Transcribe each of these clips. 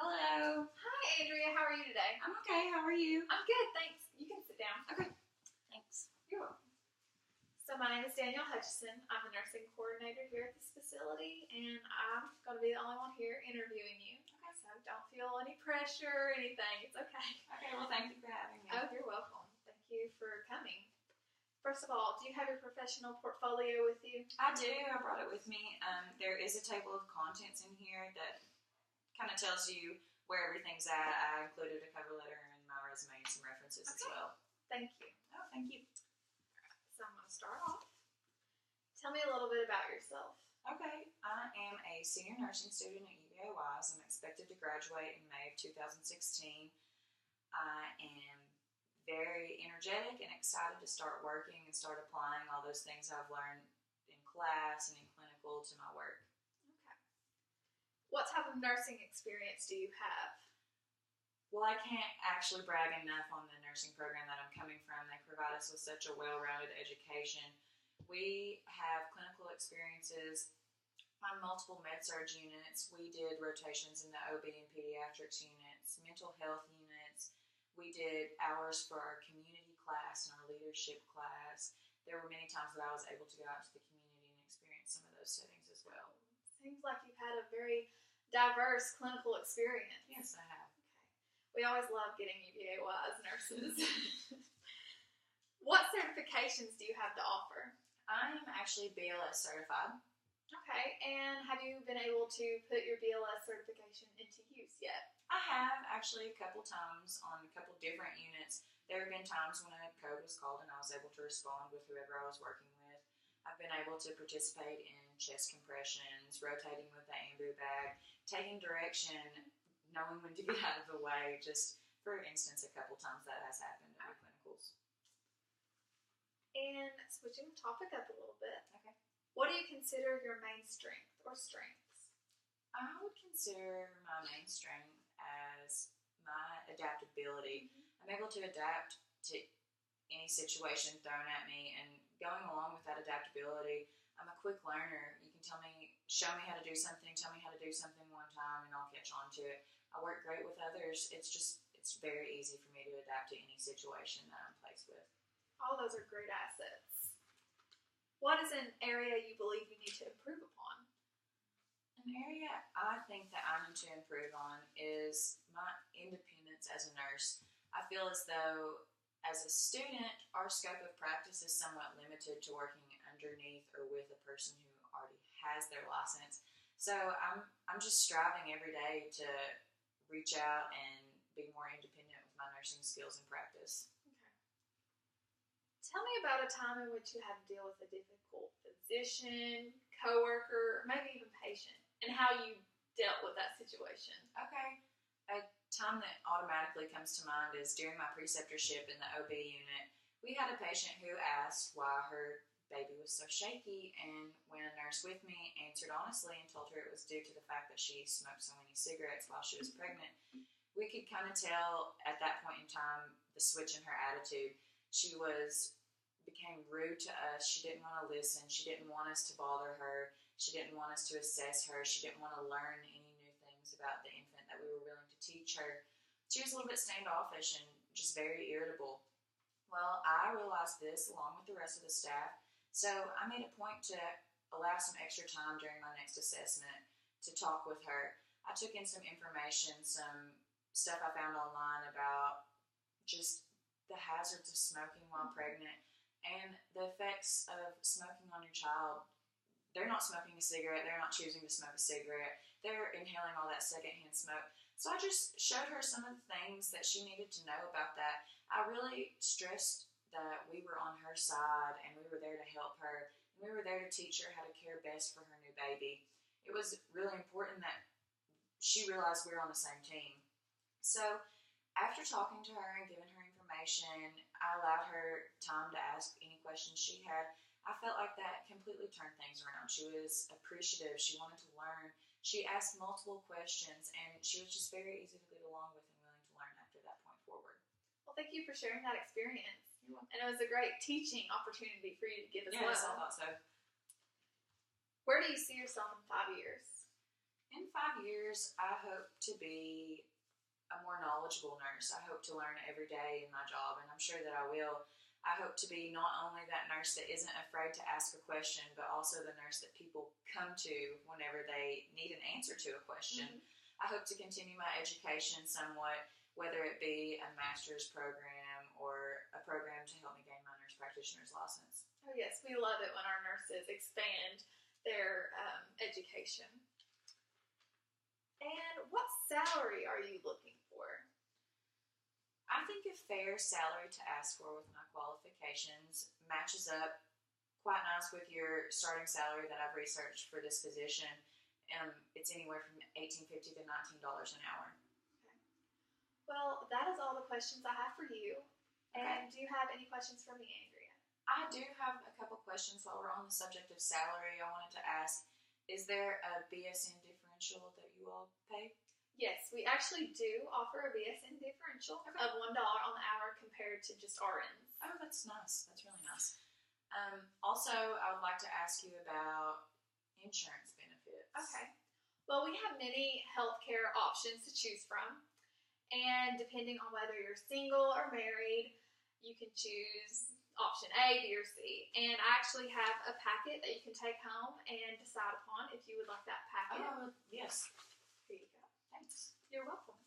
Hello. Hi, Andrea. How are you today? I'm okay. How are you? I'm good, thanks. You can sit down. Okay. Thanks. You're welcome. So my name is Danielle Hutchison. I'm a nursing coordinator here at this facility, and I'm going to be the only one here interviewing you. Okay. So don't feel any pressure or anything. It's okay. Okay, well, thank you for having me. Oh, you're welcome. Thank you for coming. First of all, do you have your professional portfolio with you? I do. I brought it with me. There is a table of contents in here that kind of tells you where everything's at. I included a cover letter and my resume and some references as well. Thank you. Oh, thank you. So I'm going to start off. Tell me a little bit about yourself. Okay, I am a senior nursing student at UVA-Wise. I'm expected to graduate in May of 2016. I am very energetic and excited to start working and start applying all those things I've learned in class and in clinical to my work. Okay. What type of nursing experience do you have? Well, I can't actually brag enough on the nursing program that I'm coming from. They provide us with such a well-rounded education. We have clinical experiences on multiple med-surg units. We did rotations in the OB and pediatrics units, mental health units. We did hours for our community class and our leadership class. There were many times that I was able to go out to the community and experience some of those settings as well. Seems like you've had a very diverse clinical experience. Yes, I have. Okay. We always love getting UVA-Wise nurses. What certifications do you have to offer? I am actually BLS certified. Okay, and have you been able to put your BLS certification into use yet? I have actually a couple times on a couple different units. There have been times when a code was called and I was able to respond with whoever I was working with. I've been able to participate in chest compressions, rotating with the ambu bag, taking direction, knowing when to get out of the way. Just for instance, a couple times that has happened at the clinicals. And switching the topic up a little bit. Okay. What do you consider your main strength or strengths? I would consider my main strength as my adaptability. I'm able to adapt to any situation thrown at me, and going along with that adaptability, I'm a quick learner. You can show me how to do something, tell me how to do something one time, and I'll catch on to it. I work great with others. It's very easy for me to adapt to any situation that I'm placed with. All those are great assets. What is an area you believe you need to improve upon? An area I think that I need to improve on is my independence as a nurse. I feel as though as a student, our scope of practice is somewhat limited to working underneath or with a person who already has their license. So I'm just striving every day to reach out and be more independent with my nursing skills and practice. Okay. Tell me about a time in which you had to deal with a difficult physician, coworker, or maybe even patient, and how you dealt with that situation. Okay. A time that automatically comes to mind is during my preceptorship in the OB unit. We had a patient who asked why her baby was so shaky, and when a nurse with me answered honestly and told her it was due to the fact that she smoked so many cigarettes while she was pregnant, we could kind of tell at that point in time the switch in her attitude. She became rude to us. She didn't want to listen. She didn't want us to bother her. She didn't want us to assess her. She didn't want to learn any new things about the infant that we were willing to teach her. She was a little bit standoffish and just very irritable. Well, I realized this along with the rest of the staff, so I made a point to allow some extra time during my next assessment to talk with her. I took in some information, some stuff I found online about just the hazards of smoking while pregnant and the effects of smoking on your child. They're not smoking a cigarette. They're not choosing to smoke a cigarette. They're inhaling all that secondhand smoke. So I just showed her some of the things that she needed to know about that. I really stressed that we were on her side and we were there to help her. And we were there to teach her how to care best for her new baby. It was really important that she realized we were on the same team. So after talking to her and giving her information, I allowed her time to ask any questions she had. I felt like that completely turned things around. She was appreciative. She wanted to learn. She asked multiple questions, and she was just very easy to get along with and willing to learn after that point forward. Well, thank you for sharing that experience. You're welcome. And it was a great teaching opportunity for you to give as well. Yes, I thought so. Where do you see yourself in 5 years? In 5 years, I hope to be a more knowledgeable nurse. I hope to learn every day in my job, and I'm sure that I will. I hope to be not only that nurse that isn't afraid to ask a question, but also the nurse that people come to whenever they need an answer to a question. I hope to continue my education somewhat, whether it be a master's program or a program to help me gain my nurse practitioner's license. Oh yes, we love it when our nurses expand their education. And what salary are you looking for? I think a fair salary to ask for with my qualifications matches up quite nice with your starting salary that I've researched for this position. It's anywhere from $18.50 to $19 an hour. Okay. Well, that is all the questions I have for you. Okay. And do you have any questions for me, Andrea? I do have a couple questions while we're on the subject of salary. I wanted to ask, is there a BSN differential that you all pay? Yes, we actually do offer a BSN differential of $1 on the hour compared to just RNs. Oh, that's nice. That's really nice. Also, I would like to ask you about insurance benefits. Okay. Well, we have many healthcare options to choose from. And depending on whether you're single or married, you can choose option A, B, or C. And I actually have a packet that you can take home and decide upon if you would like that packet. Oh, yes. Here you go. Thanks. You're welcome.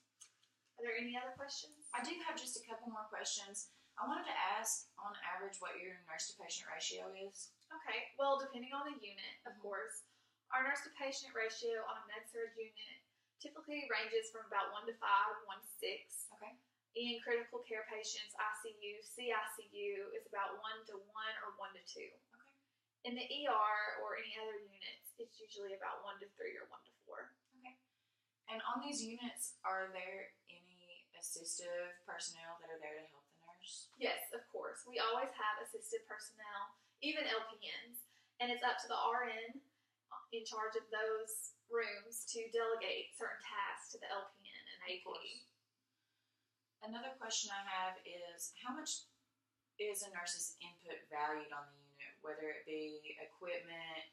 Are there any other questions? I do have just a couple more questions. I wanted to ask, on average, what your nurse-to-patient ratio is. Okay. Well, depending on the unit, of course, our nurse-to-patient ratio on a med-surg unit typically ranges from about 1 to 5, 1 to 6. Okay. In critical care patients, ICU, CICU is about 1 to 1 or 1 to 2. Okay. In the ER or any other units, it's usually about 1 to 3 or 1 to 4. Okay. And on these units, are there any assistive personnel that are there to help the nurse? Yes, of course. We always have assistive personnel, even LPNs, and it's up to the RN in charge of those rooms to delegate certain tasks to the LPN and AP. Another question I have is, how much is a nurse's input valued on the unit, whether it be equipment,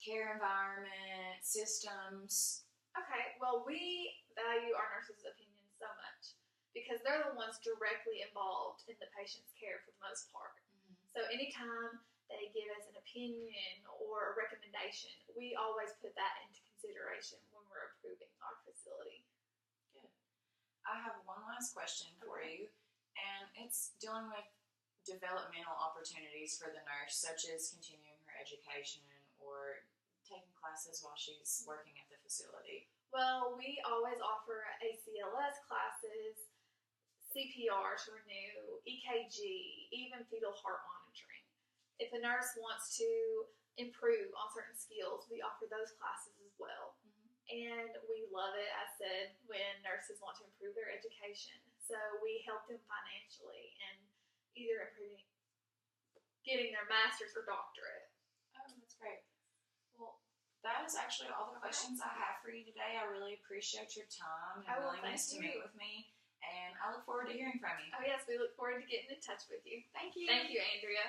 care environment, systems? Okay, well, we value our nurses' opinion so much because they're the ones directly involved in the patient's care for the most part. So anytime they give us an opinion or a recommendation, we always put that into consideration when we're approving our facility. Good. I have one last question for you, and it's dealing with developmental opportunities for the nurse, such as continuing her education or taking classes while she's working at the facility. Well, we always offer ACLS classes, CPR to renew, EKG, even fetal heart monitoring. If a nurse wants to improve on certain skills, we offer those classes as well. And we love it, as said, when nurses want to improve their education. So we help them financially and either improving, getting their master's or doctorate. Oh, that's great. Well, that is actually all the questions I have for you today. I really appreciate your time and willingness to meet with me. And I look forward to hearing from you. Oh, yes, we look forward to getting in touch with you. Thank you. Thank you, Andrea.